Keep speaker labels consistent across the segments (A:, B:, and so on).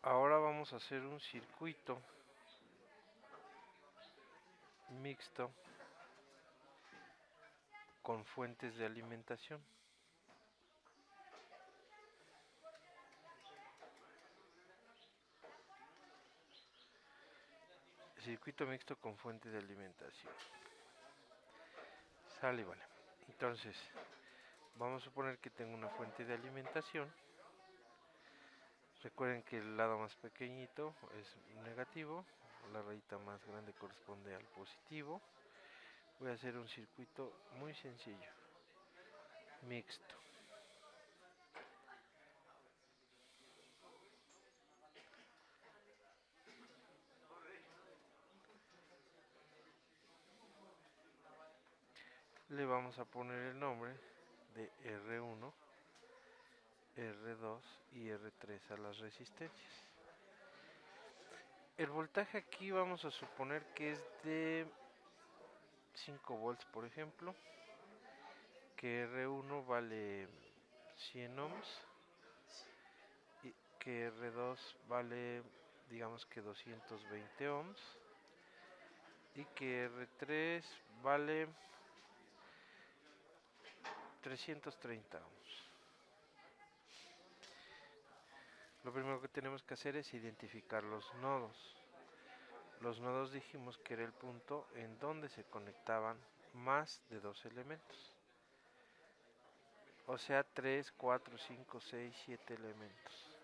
A: Ahora vamos a hacer un circuito mixto con fuentes de alimentación. Circuito mixto con fuente de alimentación. Sale, vale. Entonces, vamos a suponer que tengo una fuente de alimentación. Recuerden que el lado más pequeñito es negativo, la rayita más grande corresponde al positivo. Voy a hacer un circuito muy sencillo, mixto. Le vamos a poner el nombre de R1, R2 y R3 a las resistencias. El voltaje aquí vamos a suponer que es de 5 volts, por ejemplo, que R1 vale 100 ohms y que R2 vale, digamos que 220 ohms y que R3 vale 330 ohms. Lo primero que tenemos que hacer es identificar los nodos. Los nodos dijimos que era el punto en donde se conectaban más de dos elementos. O sea, 3, 4, 5, 6, 7 elementos.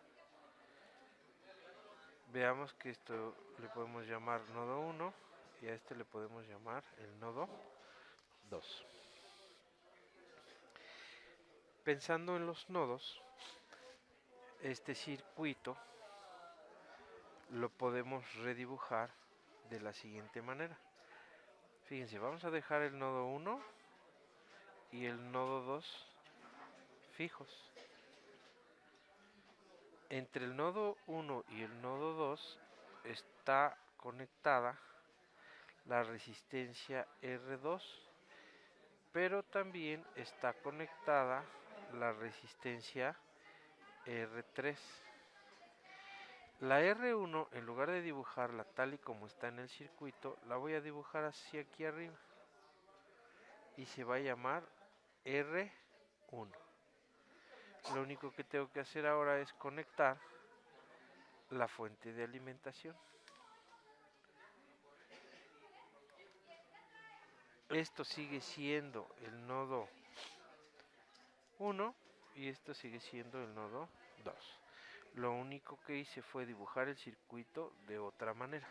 A: Veamos que esto le podemos llamar nodo 1 y a este le podemos llamar el nodo 2. Pensando en los nodos, este circuito lo podemos redibujar de la siguiente manera. Fíjense, vamos a dejar el nodo 1 y el nodo 2 fijos. Entre el nodo 1 y el nodo 2 está conectada la resistencia R2, pero también está conectada la resistencia R3. La R1, en lugar de dibujarla tal y como está en el circuito, la voy a dibujar hacia aquí arriba y se va a llamar R1. Lo único que tengo que hacer ahora es conectar la fuente de alimentación. Esto sigue siendo el nodo 1 y esto sigue siendo el nodo 2. Lo único que hice fue dibujar el circuito de otra manera.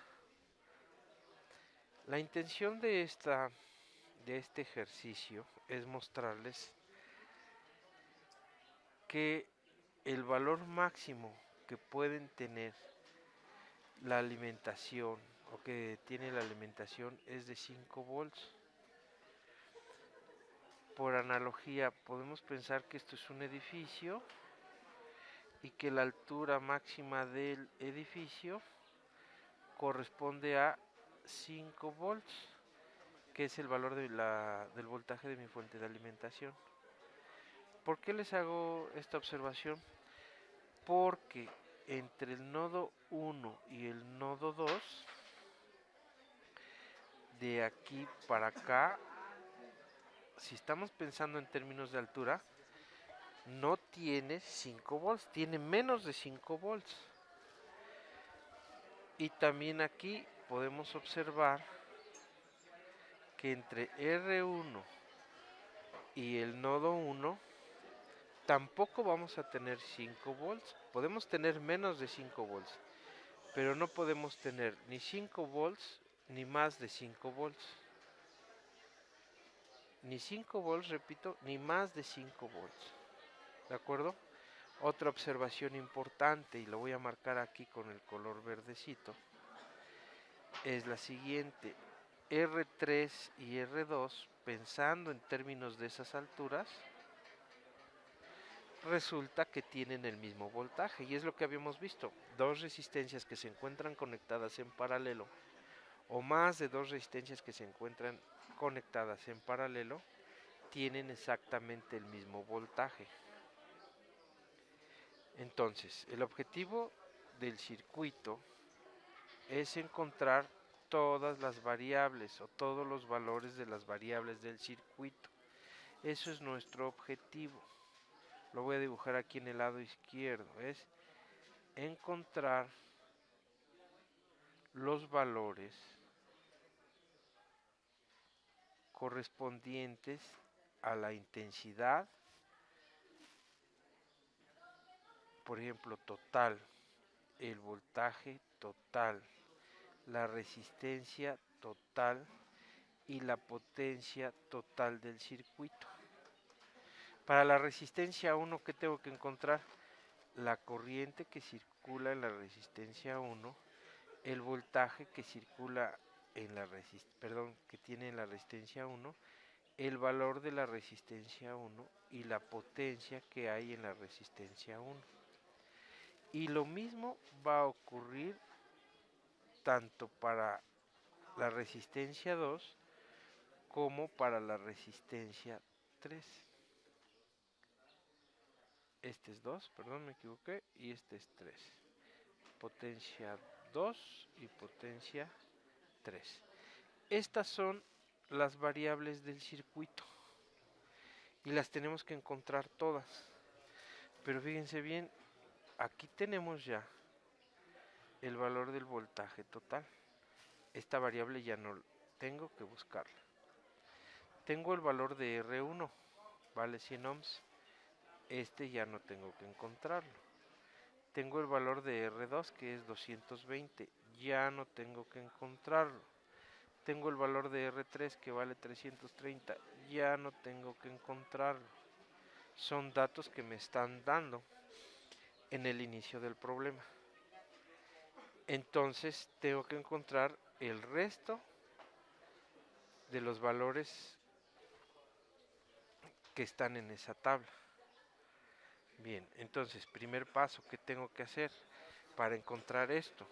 A: La intención de este ejercicio es mostrarles que el valor máximo que pueden tener la alimentación o que tiene la alimentación es de 5 volts. Por analogía, podemos pensar que esto es un edificio y que la altura máxima del edificio corresponde a 5 volts, que es el valor del voltaje de mi fuente de alimentación. ¿Por qué les hago esta observación? Porque entre el nodo 1 y el nodo 2, de aquí para acá, si estamos pensando en términos de altura, no tiene 5 volts, tiene menos de 5 volts. Y también aquí podemos observar que entre R1 y el nodo 1 tampoco vamos a tener 5 volts. Podemos tener menos de 5 volts, pero no podemos tener ni 5 volts ni más de 5 volts. Ni 5 volts, repito, ni más de 5 volts. ¿De acuerdo? Otra observación importante, y lo voy a marcar aquí con el color verdecito, es la siguiente. R3 y R2, pensando en términos de esas alturas, resulta que tienen el mismo voltaje, y es lo que habíamos visto. Dos resistencias que se encuentran conectadas en paralelo, o más de dos resistencias que se encuentran conectadas en paralelo, tienen exactamente el mismo voltaje. Entonces, el objetivo del circuito es encontrar todas las variables o todos los valores de las variables del circuito. Eso es nuestro objetivo. Lo voy a dibujar aquí en el lado izquierdo. Es encontrar los valores correspondientes a la intensidad, por ejemplo, total, el voltaje total, la resistencia total y la potencia total del circuito. Para la resistencia 1, ¿qué tengo que encontrar? La corriente que circula en la resistencia 1, el voltaje que circula en la que tiene en la resistencia 1, el valor de la resistencia 1 y la potencia que hay en la resistencia 1. Y lo mismo va a ocurrir tanto para la resistencia 2 como para la resistencia 3. Este es 2, perdón, me equivoqué, y este es 3. Potencia 2 y potencia 3. Estas son las variables del circuito y las tenemos que encontrar todas. Pero fíjense bien, aquí tenemos ya el valor del voltaje total. Esta variable ya no tengo que buscarla. Tengo el valor de R1, vale 100 ohms. Este ya no tengo que encontrarlo. Tengo el valor de R2 que es 220, ya no tengo que encontrarlo. Tengo el valor de R3 que vale 330, ya no tengo que encontrarlo. Son datos que me están dando en el inicio del problema. Entonces tengo que encontrar el resto de los valores que están en esa tabla. Bien, entonces, primer paso, ¿qué tengo que hacer para encontrar esto?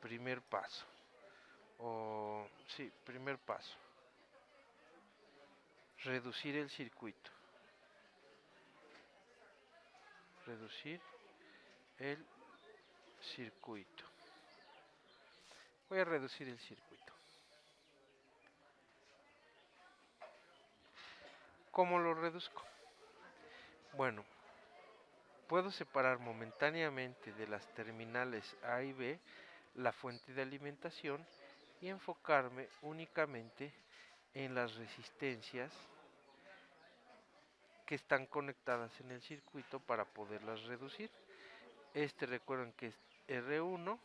A: Primer paso, primer paso, reducir el circuito. Reducir el circuito. Voy a reducir el circuito. ¿Cómo lo reduzco? Bueno, puedo separar momentáneamente de las terminales A y B la fuente de alimentación y enfocarme únicamente en las resistencias que están conectadas en el circuito para poderlas reducir. Recuerden que es R1,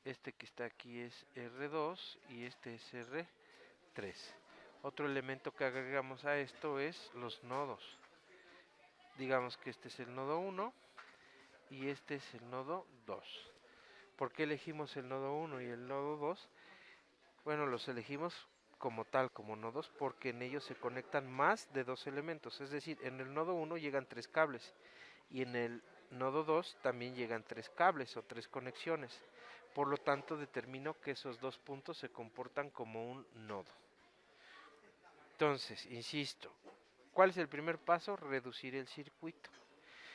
A: este que está aquí es R2 y este es R3. Otro elemento que agregamos a esto es los nodos. Digamos que este es el nodo 1 y este es el nodo 2. ¿Por qué elegimos el nodo 1 y el nodo 2? Bueno, los elegimos como tal, como nodos, porque en ellos se conectan más de dos elementos. Es decir, en el nodo 1 llegan 3 cables y en el nodo 2 también llegan 3 cables o 3 conexiones. Por lo tanto, determino que esos dos puntos se comportan como un nodo. Entonces, insisto, ¿cuál es el primer paso? Reducir el circuito.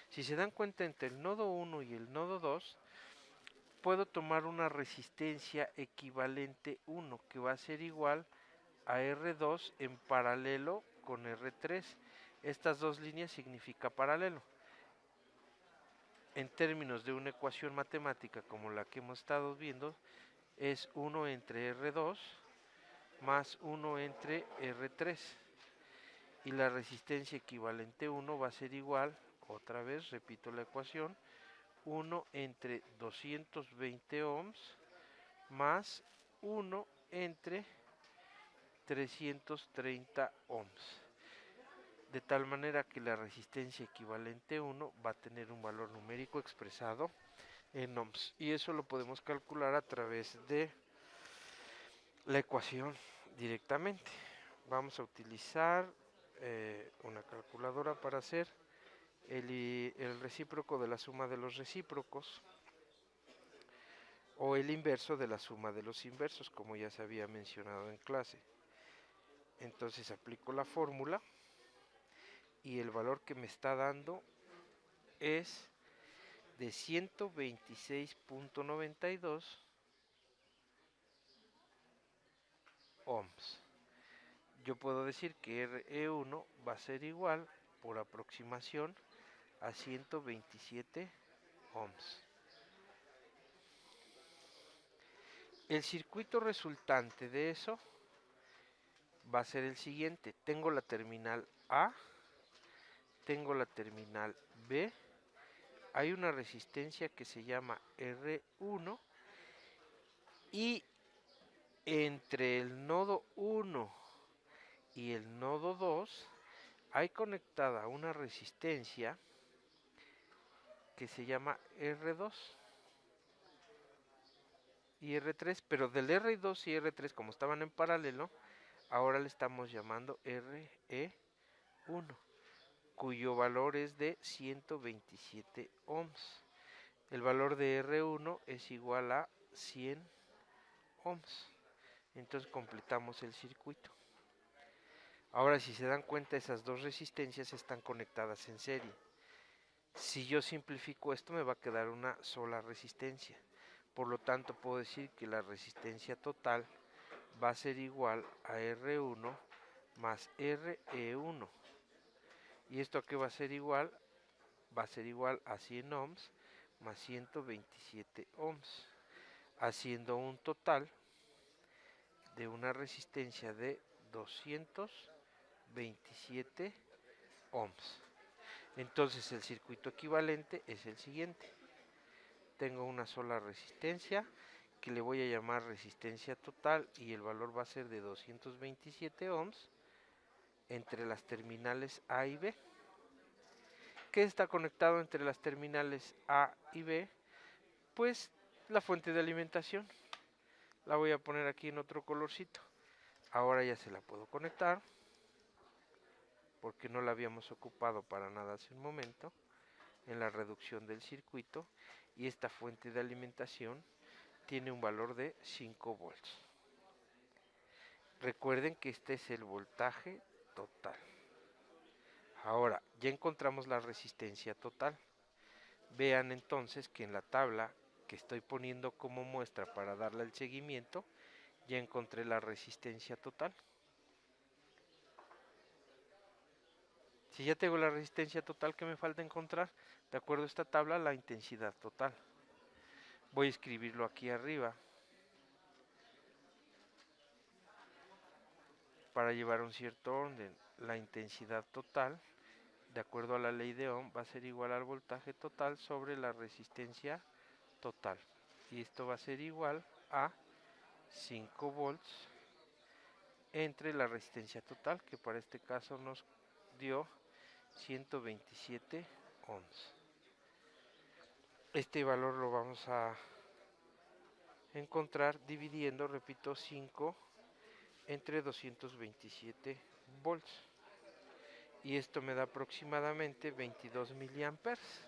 A: Si se dan cuenta, entre el nodo 1 y el nodo 2, puedo tomar una resistencia equivalente 1, que va a ser igual a R2 en paralelo con R3. Estas dos líneas significan paralelo. En términos de una ecuación matemática como la que hemos estado viendo, es 1 entre R2 más 1 entre R3. Y la resistencia equivalente 1 va a ser igual, otra vez repito la ecuación, 1 entre 220 ohms más 1 entre 330 ohms. De tal manera que la resistencia equivalente 1 va a tener un valor numérico expresado en ohms. Y eso lo podemos calcular a través de la ecuación directamente. Vamos a utilizar una calculadora para hacer el recíproco de la suma de los recíprocos o el inverso de la suma de los inversos, como ya se había mencionado en clase. Entonces aplico la fórmula y el valor que me está dando es de 126.92 ohms. Yo puedo decir que RE1 va a ser igual, por aproximación, a 127 ohms. El circuito resultante de eso va a ser el siguiente. Tengo la terminal A, tengo la terminal B, hay una resistencia que se llama R1 y entre el nodo 1 y el nodo 2 hay conectada una resistencia que se llama R2 y R3, pero del R2 y R3, como estaban en paralelo, ahora le estamos llamando RE1, cuyo valor es de 127 ohms. El valor de R1 es igual a 100 ohms. Entonces completamos el circuito. Ahora, si se dan cuenta, esas dos resistencias están conectadas en serie. Si yo simplifico esto, me va a quedar una sola resistencia. Por lo tanto, puedo decir que la resistencia total va a ser igual a R1 más RE1. ¿Y esto a qué va a ser igual? Va a ser igual a 100 ohms más 127 ohms, haciendo un total de una resistencia de 227 ohms. Entonces el circuito equivalente es el siguiente. Tengo una sola resistencia que le voy a llamar resistencia total y el valor va a ser de 227 ohms entre las terminales A y B. ¿Qué está conectado entre las terminales A y B? Pues la fuente de alimentación. La voy a poner aquí en otro colorcito. Ahora ya se la puedo conectar porque no la habíamos ocupado para nada hace un momento en la reducción del circuito, y esta fuente de alimentación tiene un valor de 5 volts. Recuerden que este es el voltaje total. Ahora, ya encontramos la resistencia total. Vean entonces que en la tabla que estoy poniendo como muestra para darle el seguimiento, ya encontré la resistencia total. Si ya tengo la resistencia total, ¿qué me falta encontrar? De acuerdo a esta tabla, la intensidad total. Voy a escribirlo aquí arriba para llevar un cierto orden. La intensidad total, de acuerdo a la ley de Ohm, va a ser igual al voltaje total sobre la resistencia total. Y esto va a ser igual a 5 volts entre la resistencia total, que para este caso nos dio 127 ohms. Este valor lo vamos a encontrar dividiendo, repito, 5 entre 227 volts. Y esto me da aproximadamente 22 miliamperes.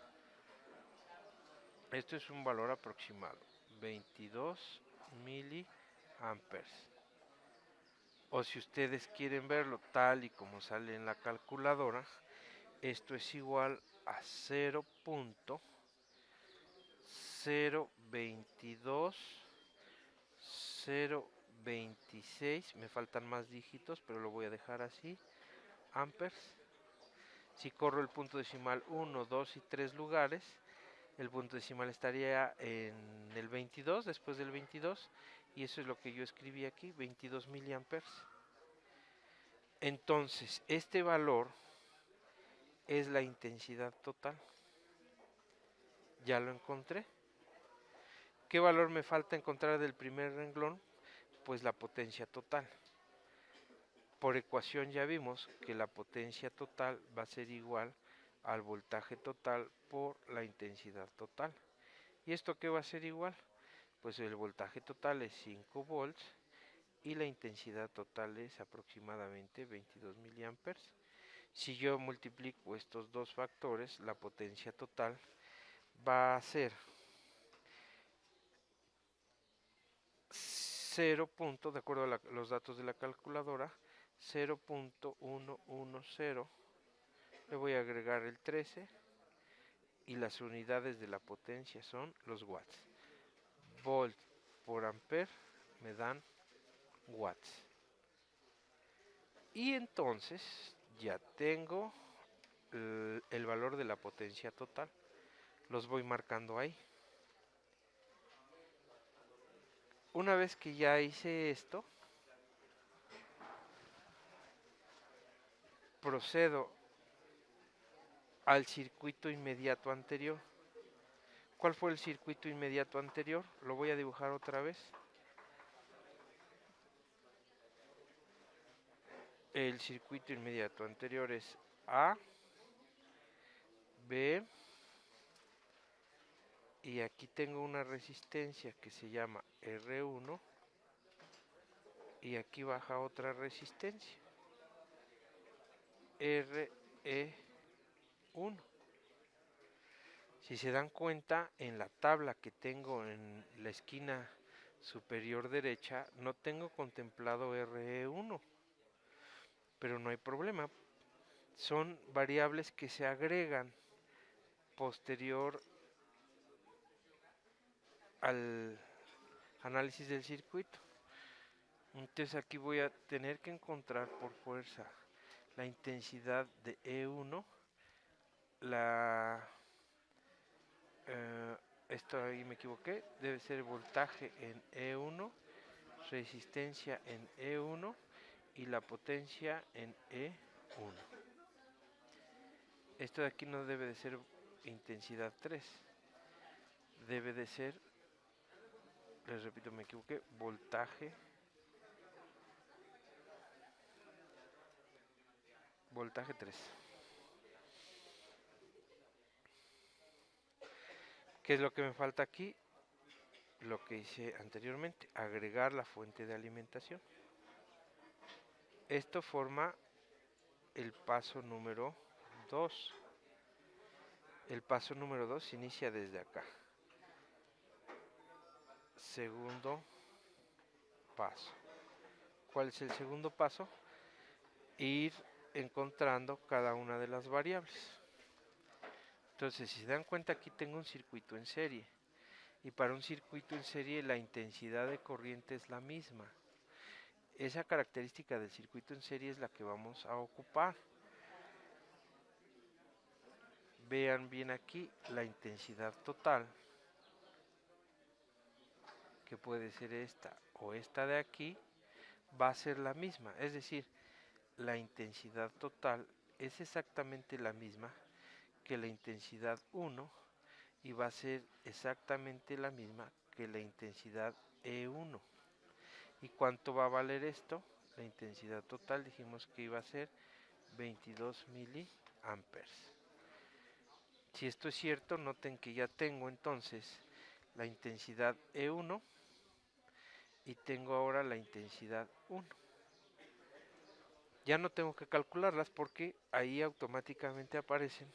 A: Esto es un valor aproximado, 22 miliamperes. O si ustedes quieren verlo tal y como sale en la calculadora, esto es igual a 0.022.026, me faltan más dígitos, pero lo voy a dejar así, amperes. Si corro el punto decimal 1, 2 y 3 lugares, el punto decimal estaría en el 22, después del 22, y eso es lo que yo escribí aquí, 22 miliamperes. Entonces, este valor es la intensidad total. Ya lo encontré. ¿Qué valor me falta encontrar del primer renglón? Pues la potencia total. Por ecuación ya vimos que la potencia total va a ser igual al voltaje total por la intensidad total. ¿Y esto qué va a ser igual? Pues el voltaje total es 5 volts y la intensidad total es aproximadamente 22 miliamperes. Si yo multiplico estos dos factores, la potencia total va a ser 0. De acuerdo a los datos de la calculadora, 0.110, le voy a agregar el 13 y las unidades de la potencia son los watts. Volt por ampere me dan watts. Y entonces ya tengo el valor de la potencia total. Los voy marcando ahí. Una vez que ya hice esto, procedo al circuito inmediato anterior. ¿Cuál fue el circuito inmediato anterior? Lo voy a dibujar otra vez. El circuito inmediato anterior es A, B, y aquí tengo una resistencia que se llama R1, y aquí baja otra resistencia, RE1. Si se dan cuenta, en la tabla que tengo en la esquina superior derecha, no tengo contemplado RE1, pero no hay problema. Son variables que se agregan posterior al análisis del circuito. Entonces aquí voy a tener que encontrar por fuerza la intensidad de E1, esto ahí me equivoqué, debe ser voltaje en E1, resistencia en E1 y la potencia en E1. Esto de aquí no debe de ser intensidad 3, debe de ser, les repito, me equivoqué, voltaje voltaje 3. ¿Qué es lo que me falta aquí? Lo que hice anteriormente, agregar la fuente de alimentación. Esto forma el paso número 2. El paso número 2 se inicia desde acá. Segundo paso. ¿Cuál es el segundo paso? Ir encontrando cada una de las variables. Entonces, si se dan cuenta, aquí tengo un circuito en serie. Y para un circuito en serie la intensidad de corriente es la misma. Esa característica del circuito en serie es la que vamos a ocupar. Vean bien aquí la intensidad total, que puede ser esta o esta de aquí, va a ser la misma. Es decir, la intensidad total es exactamente la misma que la intensidad 1 y va a ser exactamente la misma que la intensidad E1. ¿Y cuánto va a valer esto? La intensidad total dijimos que iba a ser 22 miliamperes. Si esto es cierto, noten que ya tengo entonces la intensidad E1 y tengo ahora la intensidad 1. Ya no tengo que calcularlas porque ahí automáticamente aparecen,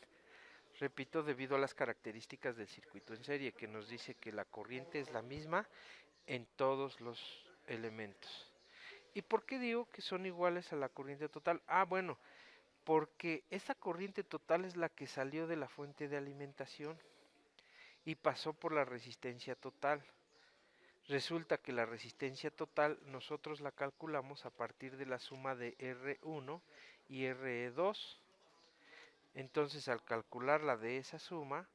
A: repito, debido a las características del circuito en serie, que nos dice que la corriente es la misma en todos los elementos. ¿Y por qué digo que son iguales a la corriente total? Bueno, porque esa corriente total es la que salió de la fuente de alimentación y pasó por la resistencia total. Resulta que la resistencia total nosotros la calculamos a partir de la suma de R1 y RE2. Entonces, al calcularla de esa suma,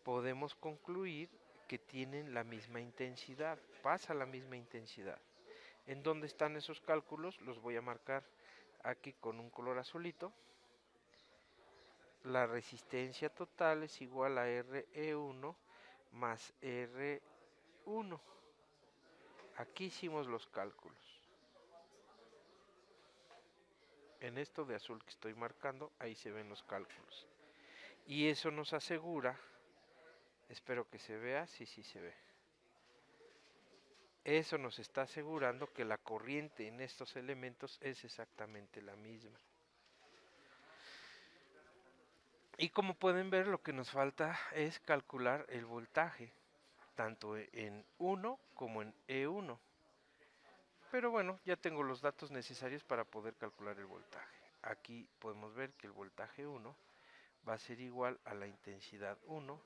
A: podemos concluir que tienen la misma intensidad, pasa la misma intensidad. ¿En dónde están esos cálculos? Los voy a marcar aquí con un color azulito. La resistencia total es igual a RE1 más R1. Aquí hicimos los cálculos. En esto de azul que estoy marcando, ahí se ven los cálculos. Y eso nos asegura, espero que se vea, sí se ve. Eso nos está asegurando que la corriente en estos elementos es exactamente la misma. Y como pueden ver, lo que nos falta es calcular el voltaje, tanto en 1 como en E1. Pero bueno, ya tengo los datos necesarios para poder calcular el voltaje. Aquí podemos ver que el voltaje 1 va a ser igual a la intensidad 1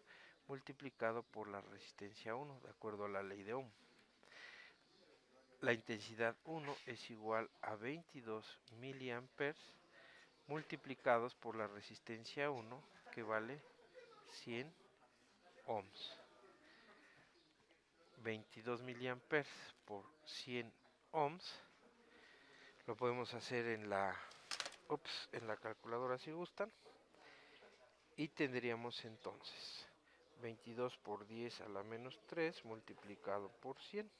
A: multiplicado por la resistencia 1, de acuerdo a la ley de Ohm. La intensidad 1 es igual a 22 miliamperes multiplicados por la resistencia 1, que vale 100 ohms. 22 miliamperes por 100 ohms. Lo podemos hacer en la calculadora si gustan. Y tendríamos entonces 22 por 10 a la menos 3 multiplicado por 100.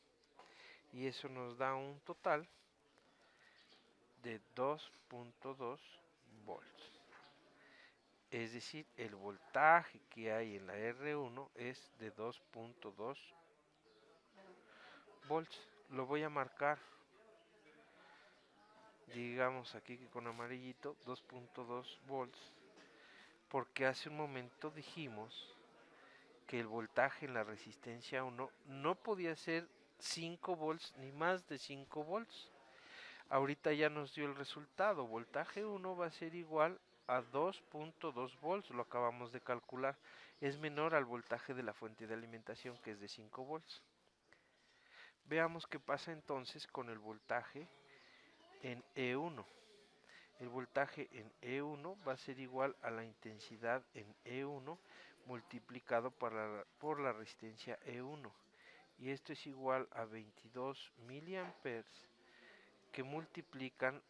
A: Y eso nos da un total de 2.2 volts. Es decir, el voltaje que hay en la R1 es de 2.2 volts. Lo voy a marcar, digamos aquí que con amarillito, 2.2 volts, porque hace un momento dijimos que el voltaje en la resistencia 1 no podía ser 5 volts ni más de 5 volts. Ahorita ya nos dio el resultado, voltaje 1 va a ser igual a 2.2 volts, lo acabamos de calcular, es menor al voltaje de la fuente de alimentación, que es de 5 volts. Veamos qué pasa entonces con el voltaje en E1. El voltaje en E1 va a ser igual a la intensidad en E1 multiplicado por la resistencia E1. Y esto es igual a 22 miliamperes que multiplican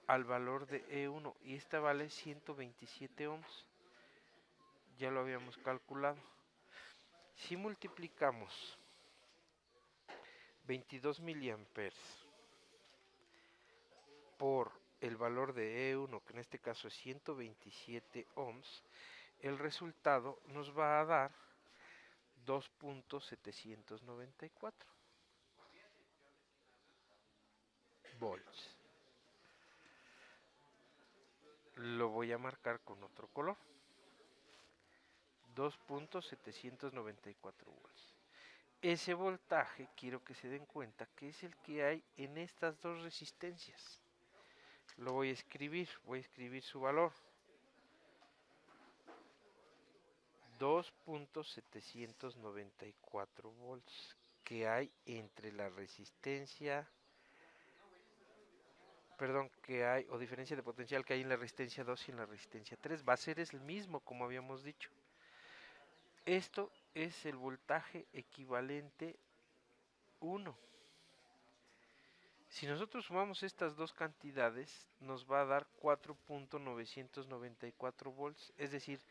A: al valor de E1. Y esta vale 127 ohms. Ya lo habíamos calculado. Si multiplicamos 22 miliamperes por el valor de E1, que en este caso es 127 ohms, el resultado nos va a dar 2.794 volts. Lo voy a marcar con otro color. 2.794 volts. Ese voltaje quiero que se den cuenta que es el que hay en estas dos resistencias. Lo voy a escribir su valor. 2.794 volts que hay entre la resistencia, que hay, o diferencia de potencial que hay en la resistencia 2 y en la resistencia 3. Va a ser el mismo, como habíamos dicho. Esto es el voltaje equivalente 1. Si nosotros sumamos estas dos cantidades, nos va a dar 4.994 volts, es decir,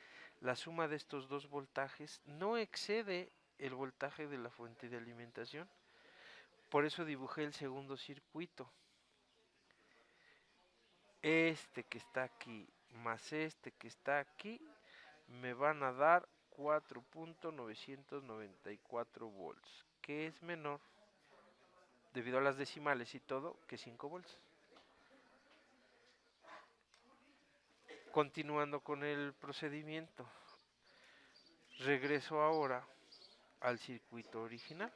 A: la suma de estos dos voltajes no excede el voltaje de la fuente de alimentación. Por eso dibujé el segundo circuito. Este que está aquí más este que está aquí me van a dar 4.994 volts, que es menor, debido a las decimales y todo, que 5 volts. Continuando con el procedimiento, regreso ahora al circuito original.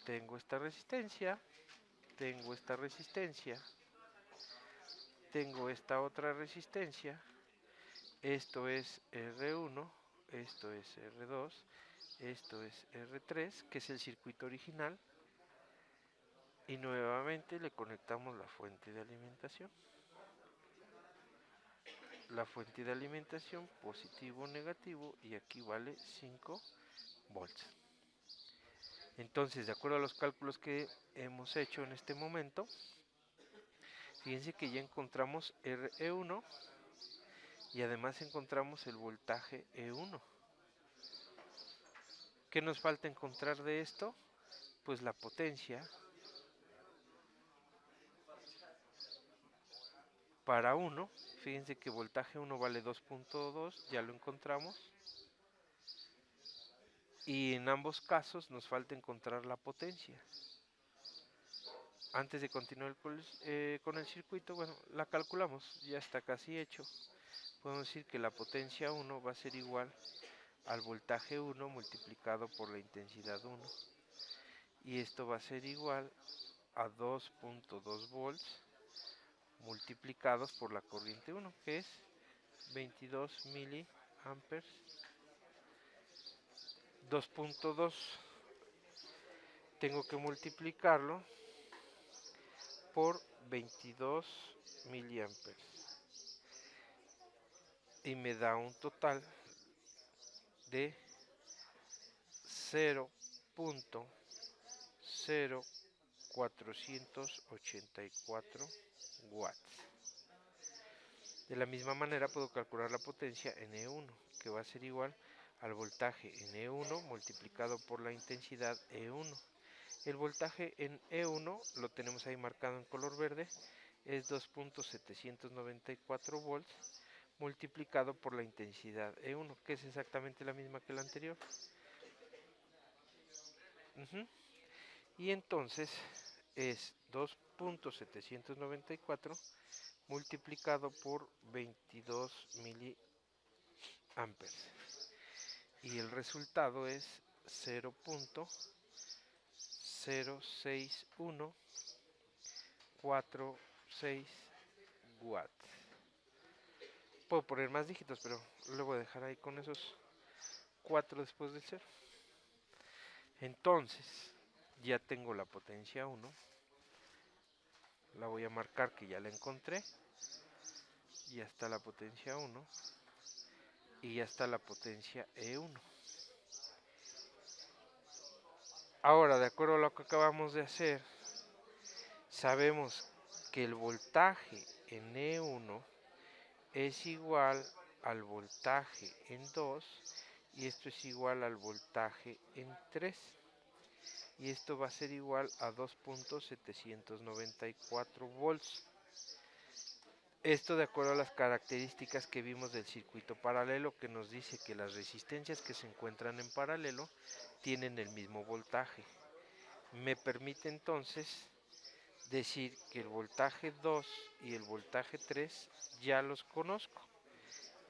A: Tengo esta resistencia, tengo esta resistencia, tengo esta otra resistencia. Esto es R1, esto es R2, esto es R3, que es el circuito original. Y nuevamente le conectamos la fuente de alimentación. La fuente de alimentación positivo, negativo, y aquí vale 5 volts. Entonces, de acuerdo a los cálculos que hemos hecho en este momento, fíjense que ya encontramos RE1 y además encontramos el voltaje E1. ¿Qué nos falta encontrar de esto? Pues la potencia para 1. Fíjense que voltaje 1 vale 2.2, ya lo encontramos. Y en ambos casos nos falta encontrar la potencia. Antes de continuar con el circuito, bueno, la calculamos, ya está casi hecho. Podemos decir que la potencia 1 va a ser igual al voltaje 1 multiplicado por la intensidad 1. Y esto va a ser igual a 2.2 volts multiplicados por la corriente 1, que es 22 miliamperes. 2.2 tengo que multiplicarlo por 22 miliamperes y me da un total de 0.0484 watts. De la misma manera puedo calcular la potencia en E1, que va a ser igual al voltaje en E1 multiplicado por la intensidad E1. El voltaje en E1 lo tenemos ahí marcado en color verde, es 2.794 volts multiplicado por la intensidad E1, que es exactamente la misma que la anterior. Y entonces es 2.794 multiplicado por 22 miliamperes. Y el resultado es 0.06146 watts. Puedo poner más dígitos, pero lo voy a dejar ahí con esos 4 después del 0. Entonces, ya tengo la potencia 1. La voy a marcar que ya la encontré. Ya está la potencia 1. Y ya está la potencia E1. Ahora, de acuerdo a lo que acabamos de hacer, sabemos que el voltaje en E1 es igual al voltaje en 2 y esto es igual al voltaje en 3 y esto va a ser igual a 2.794 volts. Esto de acuerdo a las características que vimos del circuito paralelo, que nos dice que las resistencias que se encuentran en paralelo tienen el mismo voltaje. Me permite entonces decir que el voltaje 2 y el voltaje 3 ya los conozco.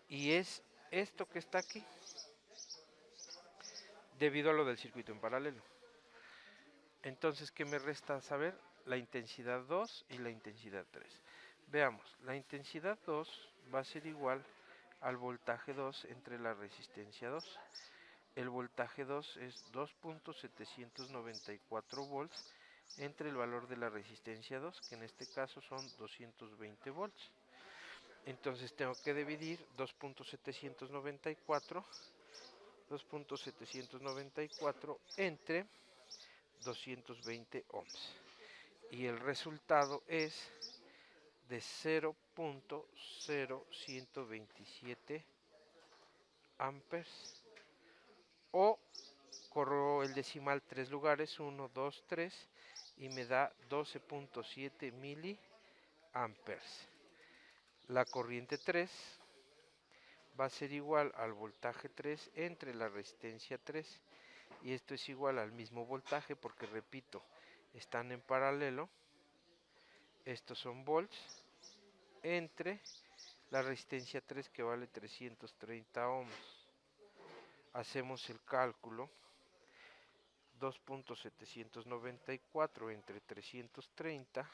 A: Y es esto que está aquí, debido a lo del circuito en paralelo. Entonces, ¿qué me resta saber? La intensidad 2 y la intensidad 3. Veamos, la intensidad 2 va a ser igual al voltaje 2 entre la resistencia 2. El voltaje 2 es 2.794 volts entre el valor de la resistencia 2, que en este caso son 220 volts. Entonces tengo que dividir 2.794 entre 220 ohms. Y el resultado es de 0.0127 amperes. O corro el decimal 3 lugares, 1, 2, 3, y me da 12.7 miliamperes. La corriente 3 va a ser igual al voltaje 3 entre la resistencia 3. Y esto es igual al mismo voltaje porque, repito, están en paralelo. Estos son volts entre la resistencia 3 que vale 330 ohms. Hacemos el cálculo. 2.794 entre 330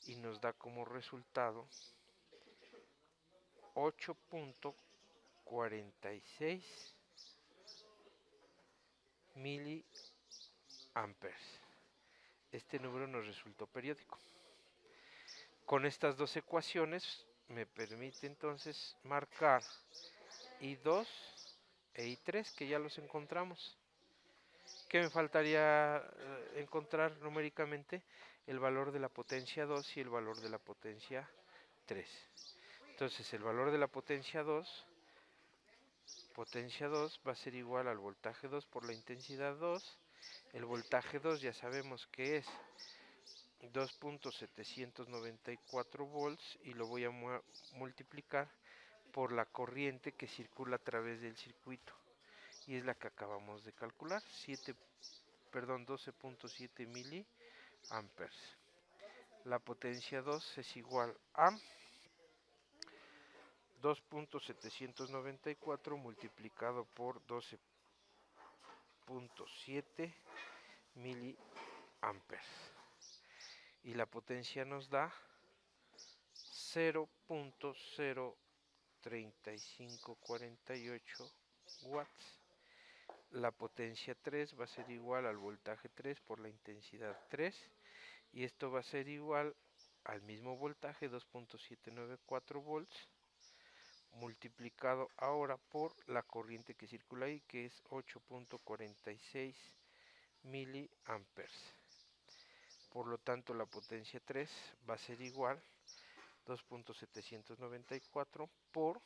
A: y nos da como resultado 8.46 miliamperes. Este número nos resultó periódico. Con estas dos ecuaciones me permite entonces marcar I2 e I3, que ya los encontramos. ¿Qué me faltaría encontrar numéricamente? El valor de la potencia 2 y el valor de la potencia 3. Entonces el valor de la potencia 2 va a ser igual al voltaje 2 por la intensidad 2. El voltaje 2 ya sabemos que es 2.794 volts y lo voy a multiplicar por la corriente que circula a través del circuito. Y es la que acabamos de calcular, 12.7 miliamperes. La potencia 2 es igual a 2.794 multiplicado por 12.7 miliamperes. Y la potencia nos da 0.03548 watts. La potencia 3 va a ser igual al voltaje 3 por la intensidad 3, y esto va a ser igual al mismo voltaje 2.794 volts multiplicado ahora por la corriente que circula ahí, que es 8.46 miliamperes. Por lo tanto, la potencia 3 va a ser igual 2.794 por,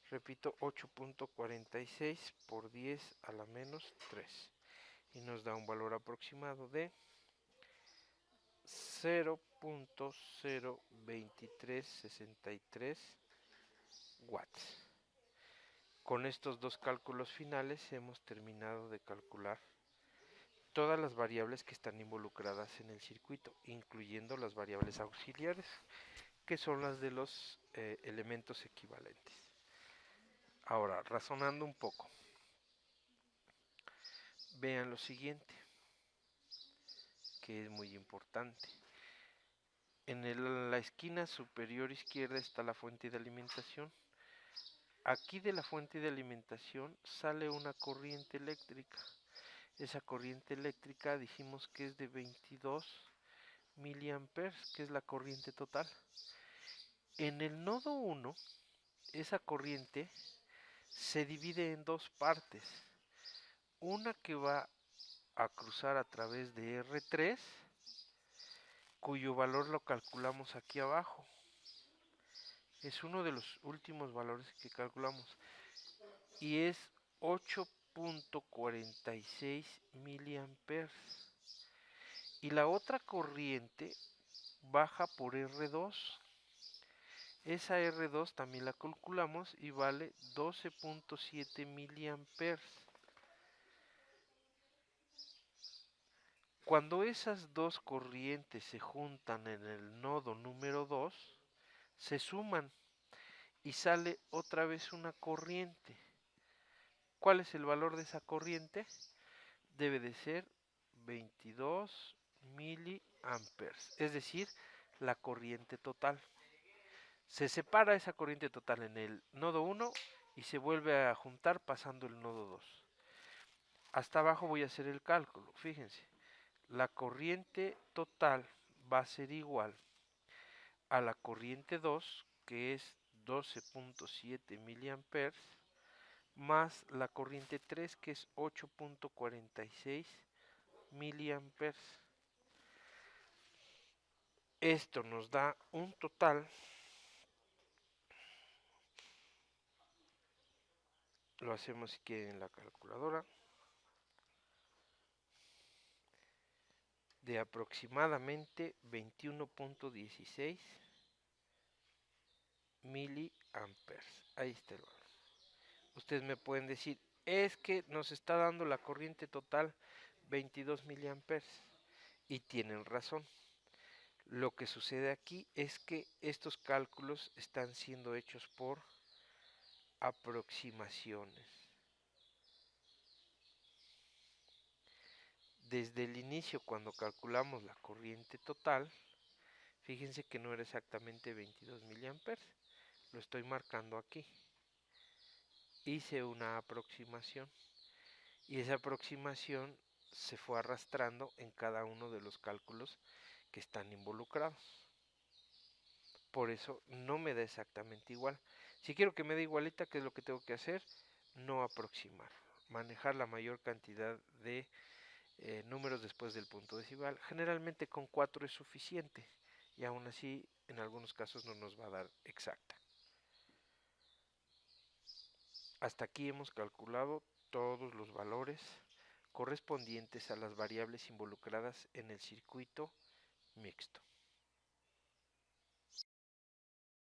A: repito, 8.46 por 10 a la menos 3, y nos da un valor aproximado de 0.02363 watts. Con estos dos cálculos finales hemos terminado de calcular todas las variables que están involucradas en el circuito, incluyendo las variables auxiliares, que son las de los elementos equivalentes. Ahora, razonando un poco, vean lo siguiente, que es muy importante. En la esquina superior izquierda está la fuente de alimentación. Aquí de la fuente de alimentación sale una corriente eléctrica. Esa corriente eléctrica dijimos que es de 22 miliamperes, que es la corriente total. En el nodo 1, esa corriente se divide en dos partes. Una que va a cruzar a través de R3, cuyo valor lo calculamos aquí abajo. Es uno de los últimos valores que calculamos, y es 8.46 miliamperes. Y la otra corriente baja por R2. Esa R2 también la calculamos y vale 12.7 miliamperes. Cuando esas dos corrientes se juntan en el nodo número 2, se suman y sale otra vez una corriente. ¿Cuál es el valor de esa corriente? Debe de ser 22 miliamperes, es decir, la corriente total. Se separa esa corriente total en el nodo 1 y se vuelve a juntar pasando el nodo 2. Hasta abajo voy a hacer el cálculo. Fíjense, la corriente total va a ser igual a la corriente 2, que es 12.7 miliamperes, más la corriente 3, que es 8.46 miliamperes. Esto nos da un total, lo hacemos si quieren en la calculadora, de aproximadamente 21.16 miliamperes. Ahí está el valor. Ustedes me pueden decir, es que nos está dando la corriente total 22 miliamperes, y tienen razón. Lo que sucede aquí es que estos cálculos están siendo hechos por aproximaciones. Desde el inicio, cuando calculamos la corriente total, fíjense que no era exactamente 22 miliamperes, lo estoy marcando aquí. Hice una aproximación, y esa aproximación se fue arrastrando en cada uno de los cálculos que están involucrados. Por eso no me da exactamente igual. Si quiero que me dé igualita, ¿qué es lo que tengo que hacer? No aproximar, manejar la mayor cantidad de números después del punto decimal. Generalmente con 4 es suficiente, y aún así en algunos casos no nos va a dar exacta. Hasta aquí hemos calculado todos los valores correspondientes a las variables involucradas en el circuito mixto.